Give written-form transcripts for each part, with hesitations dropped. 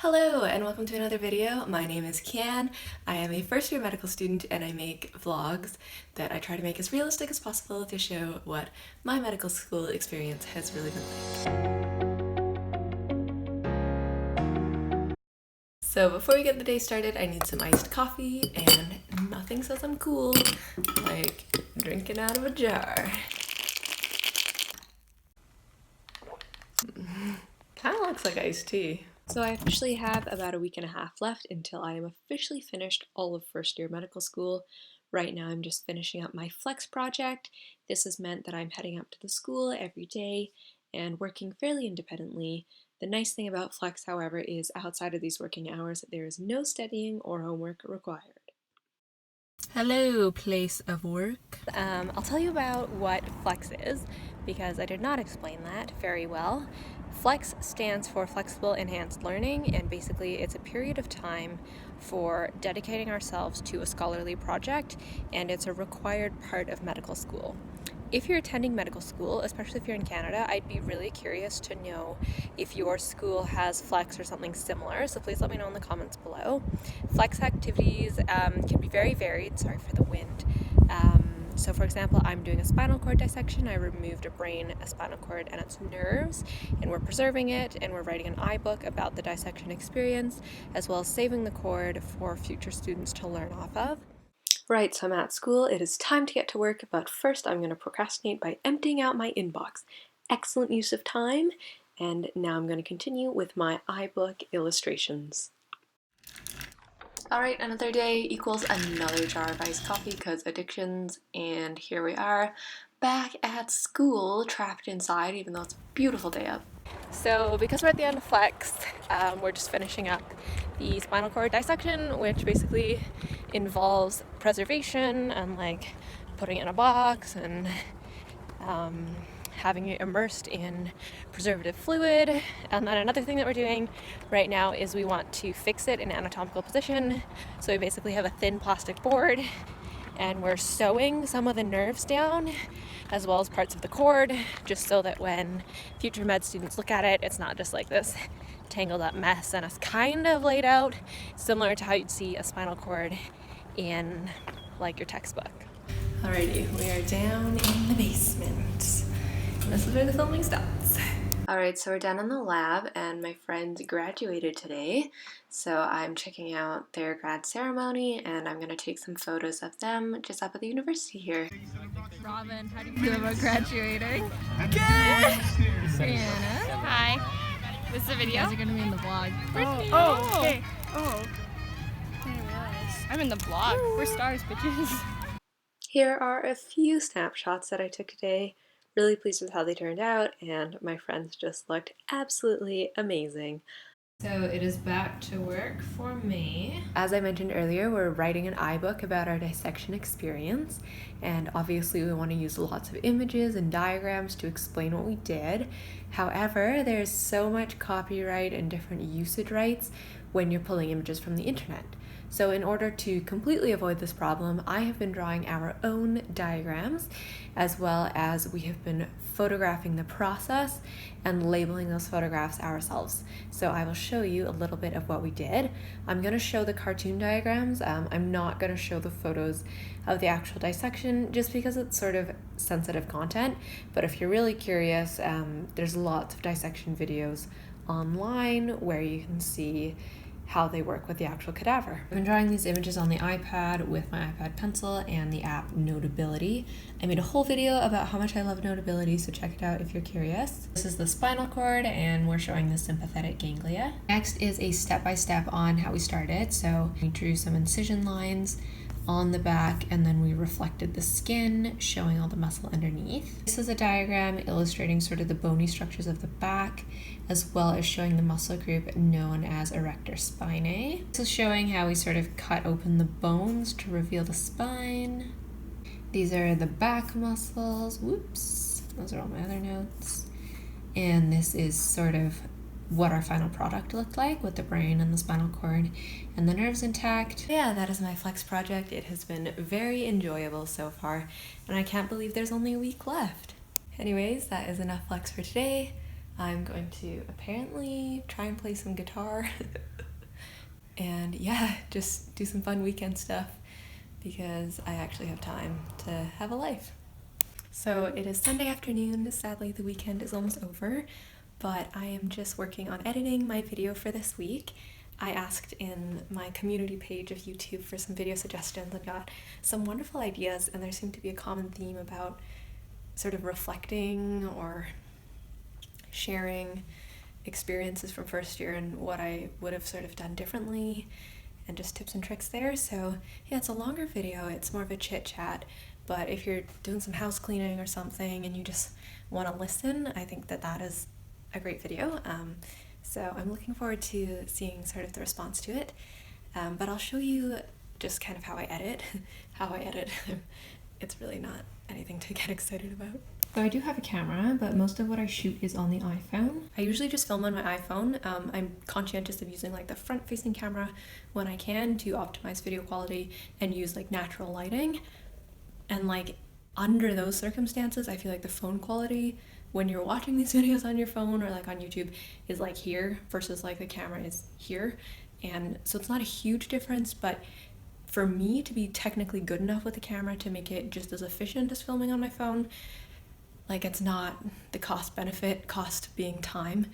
Hello and welcome to another video. My name is Kian. I am a first year medical student and I make vlogs that I try to make as realistic as possible to show what my medical school experience has really been like. So before we get the day started, I need some iced coffee, and nothing says I'm cool like drinking out of a jar. Kind of looks like iced tea. So I officially have about a week and a half left until I am officially finished all of first year medical school. Right now I'm just finishing up my flex project. This has meant that I'm heading up to the school every day and working fairly independently. The nice thing about flex, however, is outside of these working hours, there is no studying or homework required. Hello, place of work. I'll tell you about what flex is because I did not explain that very well. Flex stands for Flexible Enhanced Learning, and basically it's a period of time for dedicating ourselves to a scholarly project, and it's a required part of medical school. If you're attending medical school, especially if you're in Canada, I'd be really curious to know if your school has flex or something similar, so please let me know in the comments below. Flex activities can be very varied. Sorry for the wind. So for example, I'm doing a spinal cord dissection. I removed a brain, a spinal cord, and its nerves, and we're preserving it, and we're writing an iBook about the dissection experience, as well as saving the cord for future students to learn off of. Right, so I'm at school. It is time to get to work, but first I'm going to procrastinate by emptying out my inbox. Excellent use of time, and now I'm going to continue with my iBook illustrations. Alright, another day equals another jar of iced coffee because addictions, and here we are back at school, trapped inside, even though it's a beautiful day out. So because we're at the end of flex, we're just finishing up the spinal cord dissection, which basically involves preservation and like putting it in a box and having it immersed in preservative fluid. And then another thing that we're doing right now is we want to fix it in anatomical position. So we basically have a thin plastic board and we're sewing some of the nerves down as well as parts of the cord, just so that when future med students look at it, it's not just like this tangled up mess, and it's kind of laid out similar to how you'd see a spinal cord in like your textbook. Alrighty, we are down in the basement. This is where the filming stops. Alright, so we're down in the lab and my friends graduated today. So I'm checking out their grad ceremony and I'm going to take some photos of them just up at the university here. Robin, how do you feel about graduating? Good! Sienna. Hi. This is a video? You guys are going to be in the vlog. Oh, okay. Oh. I didn't realize. I'm in the vlog. Woo. We're stars, bitches. Here are a few snapshots that I took today. Really pleased with how they turned out, and my friends just looked absolutely amazing. So it is back to work for me. As I mentioned earlier, we're writing an iBook about our dissection experience, and obviously we want to use lots of images and diagrams to explain what we did. However, there's so much copyright and different usage rights when you're pulling images from the internet. So in order to completely avoid this problem, I have been drawing our own diagrams, as well as we have been photographing the process and labeling those photographs ourselves. So I will show you a little bit of what we did. I'm going to show the cartoon diagrams. I'm not going to show the photos of the actual dissection just because it's sort of sensitive content. But if you're really curious, there's lots of dissection videos online where you can see how they work with the actual cadaver. I've been drawing these images on the iPad with my iPad pencil and the app Notability. I made a whole video about how much I love Notability, so check it out if you're curious. This is the spinal cord and we're showing the sympathetic ganglia. Next is a step-by-step on how we started. So we drew some incision lines on the back and then we reflected the skin, showing all the muscle underneath. This is a diagram illustrating sort of the bony structures of the back, as well as showing the muscle group known as erector spinae. This is showing how we sort of cut open the bones to reveal the spine. These are the back muscles. Whoops, those are all my other notes. And this is sort of what our final product looked like with the brain and the spinal cord and the nerves intact. Yeah, that is my flex project. It has been very enjoyable so far, and I can't believe there's only a week left. Anyways, that is enough flex for today. I'm going to apparently try and play some guitar and yeah, just do some fun weekend stuff because I actually have time to have a life. So it is Sunday afternoon. Sadly, the weekend is almost over, but I am just working on editing my video for this week. I asked in my community page of YouTube for some video suggestions and got some wonderful ideas, and there seemed to be a common theme about sort of reflecting or sharing experiences from first year and what I would have sort of done differently and just tips and tricks there. So yeah, it's a longer video, it's more of a chit chat, but if you're doing some house cleaning or something and you just want to listen, I think that that is a great video. So I'm looking forward to seeing sort of the response to it, but I'll show you just kind of how I edit. It's really not anything to get excited about. So I do have a camera, but most of what I shoot is on the iPhone. I usually just film on my iPhone. I'm conscientious of using like the front-facing camera when I can to optimize video quality and use like natural lighting. And like under those circumstances, I feel like the phone quality when you're watching these videos on your phone or like on YouTube is like here versus like the camera is here. And so it's not a huge difference, but for me to be technically good enough with the camera to make it just as efficient as filming on my phone, like it's not the cost being time,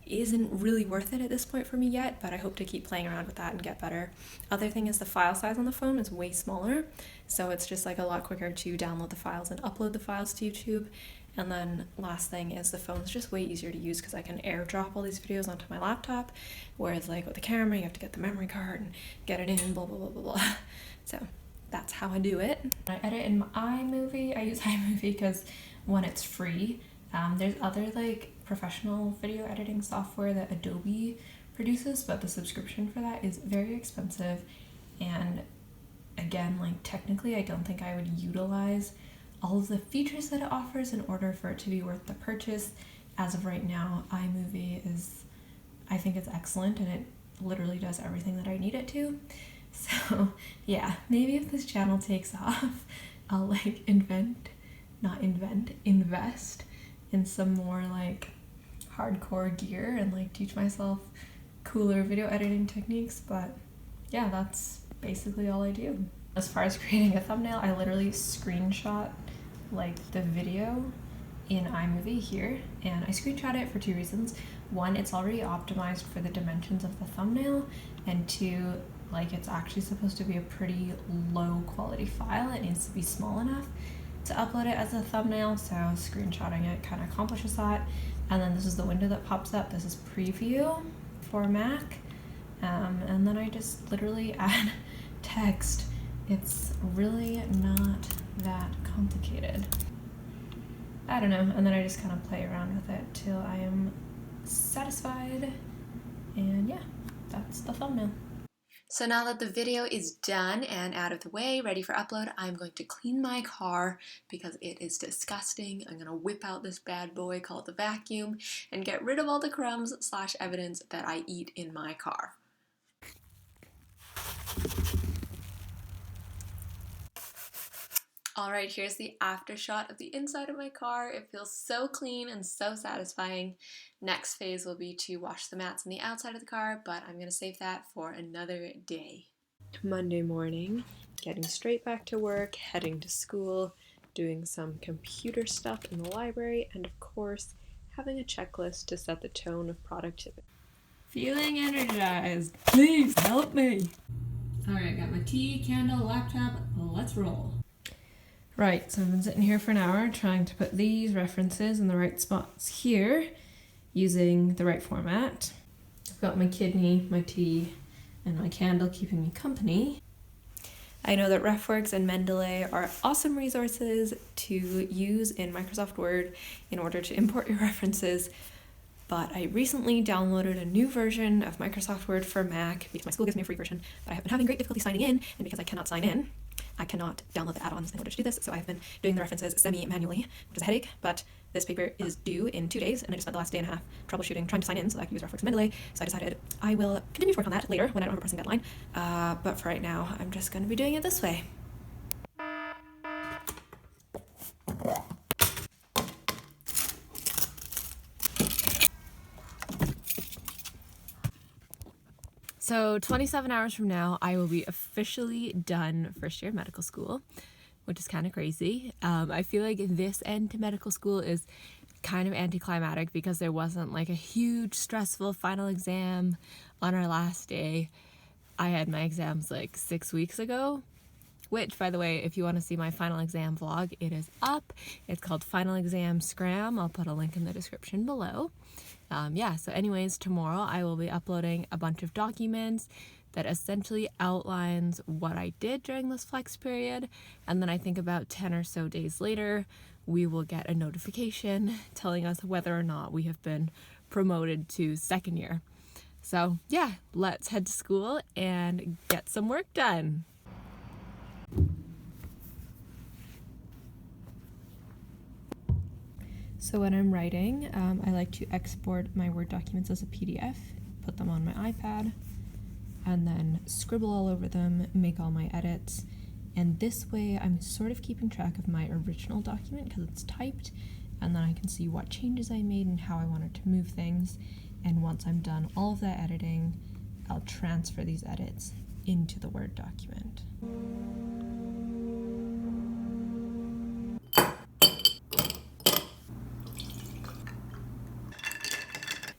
isn't really worth it at this point for me yet, but I hope to keep playing around with that and get better. Other thing is the file size on the phone is way smaller, so it's just like a lot quicker to download the files and upload the files to YouTube. And then last thing is the phone's just way easier to use because I can airdrop all these videos onto my laptop, whereas like with the camera you have to get the memory card and get it in, blah blah blah blah blah. So that's how I do it. I edit in iMovie. I use iMovie because one, it's free. There's other like professional video editing software that Adobe produces, but the subscription for that is very expensive. And again, like technically I don't think I would utilize all of the features that it offers in order for it to be worth the purchase. As of right now, iMovie is, I think it's excellent and it literally does everything that I need it to. So yeah, maybe if this channel takes off, I'll like invest in some more like hardcore gear and like teach myself cooler video editing techniques. But yeah, that's basically all I do. As far as creating a thumbnail, I literally screenshot like the video in iMovie here, and I screenshot it for two reasons. One, it's already optimized for the dimensions of the thumbnail, and two, like it's actually supposed to be a pretty low quality file. It needs to be small enough to upload it as a thumbnail, so screenshotting it kind of accomplishes that. And then this is the window that pops up. This is preview for Mac, and then I just literally add text. It's really not that complicated. I don't know, and then I just kind of play around with it till I am satisfied, and yeah, that's the thumbnail. So now that the video is done and out of the way, ready for upload, I'm going to clean my car because it is disgusting. I'm gonna whip out this bad boy called the vacuum and get rid of all the crumbs / evidence that I eat in my car. Alright, here's the after shot of the inside of my car. It feels so clean and so satisfying. Next phase will be to wash the mats on the outside of the car, but I'm going to save that for another day. Monday morning, getting straight back to work, heading to school, doing some computer stuff in the library, and of course, having a checklist to set the tone of productivity. Feeling energized. Please help me. Alright, got my tea, candle, laptop. Let's roll. Right, so I've been sitting here for an hour trying to put these references in the right spots here using the right format. I've got my kidney, my tea, and my candle keeping me company. I know that RefWorks and Mendeley are awesome resources to use in Microsoft Word in order to import your references, but I recently downloaded a new version of Microsoft Word for Mac because my school gives me a free version, but I have been having great difficulty signing in, and because I cannot sign in, I cannot download the add-ons in order to do this, so I've been doing the references semi-manually, which is a headache, but this paper is due in 2 days, and I just spent the last day and a half troubleshooting, trying to sign in so that I could use RefWorks and Mendeley, so I decided I will continue to work on that later when I don't have a pressing deadline, but for right now, I'm just going to be doing it this way. So 27 hours from now, I will be officially done first year of medical school, which is kind of crazy. I feel like this end to medical school is kind of anticlimactic because there wasn't like a huge stressful final exam on our last day. I had my exams like 6 weeks ago, which, by the way, if you want to see my final exam vlog, it is up. It's called Final Exam Scram. I'll put a link in the description below. Yeah, so anyways, tomorrow I will be uploading a bunch of documents that essentially outlines what I did during this flex period, and then I think about 10 or so days later, we will get a notification telling us whether or not we have been promoted to second year. So yeah, let's head to school and get some work done. So when I'm writing, I like to export my Word documents as a PDF, put them on my iPad, and then scribble all over them, make all my edits. And this way I'm sort of keeping track of my original document because it's typed, and then I can see what changes I made and how I wanted to move things. And once I'm done all of that editing, I'll transfer these edits into the Word document.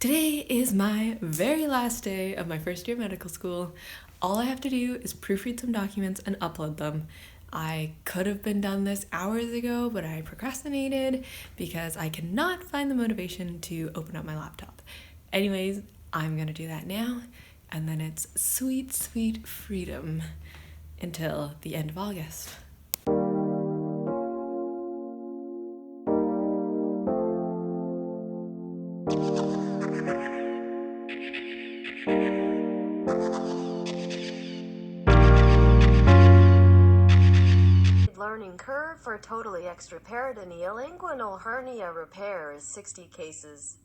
Today is my very last day of my first year of medical school. All I have to do is proofread some documents and upload them. I could have been done this hours ago, but I procrastinated because I cannot find the motivation to open up my laptop. Anyways, I'm gonna do that now, and then it's sweet, sweet freedom until the end of August. Learning curve for totally extraperitoneal inguinal hernia repair is 60 cases.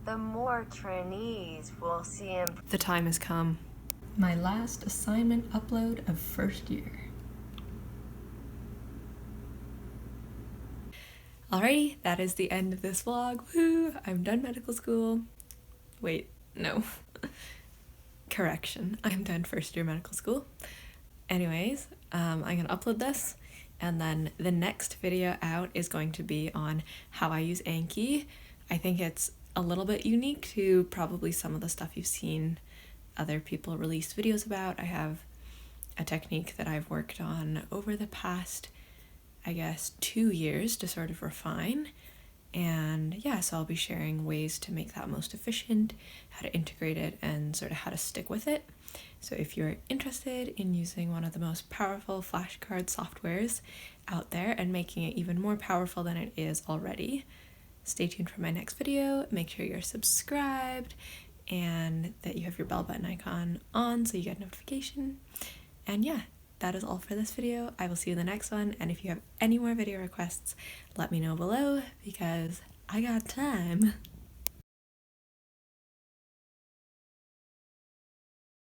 The more trainees will see The time has come. My last assignment upload of first year. Alrighty, that is the end of this vlog. Woo! I'm done medical school. Wait, no. Correction, I'm done first year medical school. Anyways, I'm gonna upload this, and then the next video out is going to be on how I use Anki. I think it's a little bit unique to probably some of the stuff you've seen other people release videos about. I have a technique that I've worked on over the past, I guess, 2 years to sort of refine. And yeah, so I'll be sharing ways to make that most efficient, how to integrate it, and sort of how to stick with it. So if you're interested in using one of the most powerful flashcard softwares out there and making it even more powerful than it is already, stay tuned for my next video. Make sure you're subscribed and that you have your bell button icon on so you get notification. And yeah, that is all for this video. I will see you in the next one, and if you have any more video requests, let me know below because I got time.